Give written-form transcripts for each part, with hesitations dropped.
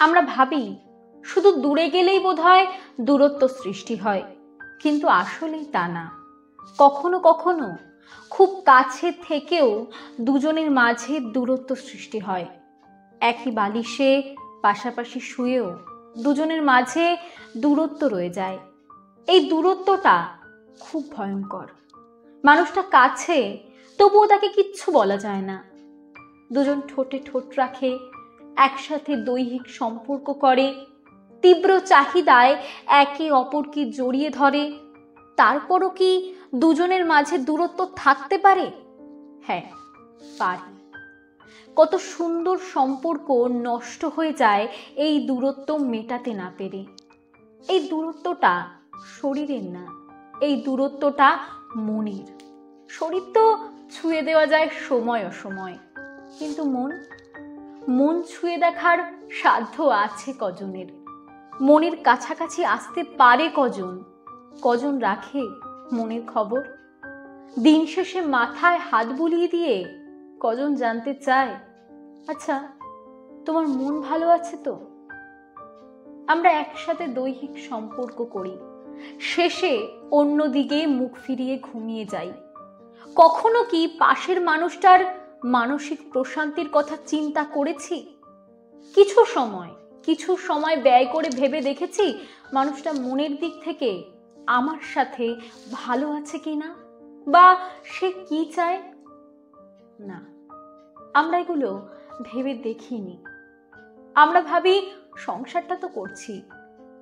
আমরা ভাবি শুধু দূরে গেলেই বোধহয় দূরত্ব সৃষ্টি হয়, কিন্তু আসলেই তা না। কখনো কখনো খুব কাছে থেকেও দুজনের মাঝে দূরত্ব সৃষ্টি হয়। একই বালিশে পাশাপাশি শুয়েও দুজনের মাঝে দূরত্ব রয়ে যায়। এই দূরত্বটা খুব ভয়ঙ্কর। মানুষটা কাছে, তবুও তাকে কিচ্ছু বলা যায় না। দুজন ঠোঁটে ঠোঁট রাখে, একসাথে দৈহিক সম্পর্ক করে, তীব্র চাহিদায় একে অপরকে জড়িয়ে ধরে, তারপরও কি দুজনের মাঝে দূরত্ব থাকতে পারে? হ্যাঁ, পারে। কত সুন্দর সম্পর্ক নষ্ট হয়ে যায় এই দূরত্ব মেটাতে না পেরে। এই দূরত্বটা শরীরের না, এই দূরত্বটা মনের। শরীর তো ছুঁয়ে দেওয়া যায় সময় অসময়, কিন্তু মন ছুঁয়ে দেখার সাধ্য আছে কজনের? মনের কাছাকাছি আসতে পারে কজন রাখে মনের খবর? দিন শেষে মাথায় হাত বুলিয়ে দিয়ে কজন জানতে চায়, আচ্ছা তোমার মন ভালো আছে তো? আমরা একসাথে দৈহিক সম্পর্ক করি, শেষে অন্যদিকে মুখ ফিরিয়ে ঘুমিয়ে যাই। কখনো কি পাশের মানুষটার মানসিক প্রশান্তির কথা চিন্তা করেছি? কিছু সময় ব্যয় করে ভেবে দেখেছি মানুষটা মনের দিক থেকে আমার সাথে ভালো আছে কিনা, বা সে কি চায়? না, আমরা এগুলো ভেবে দেখিনি। আমরা ভাবি সংসারটা তো করছি,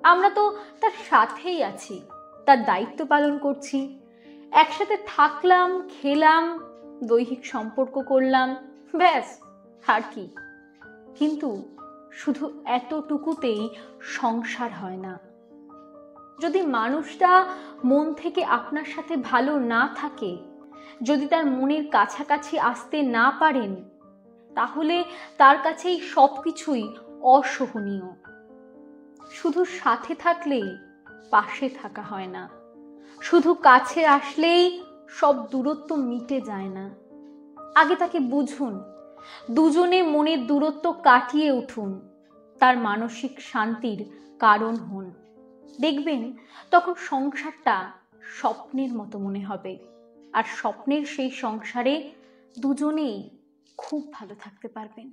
আমরা তো তার সাথেই আছি, তার দায়িত্ব পালন করছি, একসাথে থাকলাম, খেলাম, দৈহিক সম্পর্ক করলাম, ব্যাস, আর কি? কিন্তু শুধু এতটুকুতেই সংসার হয় না। যদি মানুষটা মন থেকে আপনার সাথে ভালো না থাকে, যদি তার মনের কাছাকাছি আসতে না পারেন, তাহলে তার কাছেই সবকিছুই অসহনীয়। শুধু সাথে থাকলেই পাশে থাকা হয় না, শুধু কাছে আসলেই সব দূরত্ব মিটে যায় না। আগে তাকে বুঝুন, দুজনে মনের দূরত্ব কাটিয়ে উঠুন, তার মানসিক শান্তির কারণ হন। দেখবেন তখন সংসারটা স্বপ্নের মতো মনে হবে, আর স্বপ্নের সেই সংসারে দুজনেই খুব ভালো থাকতে পারবেন।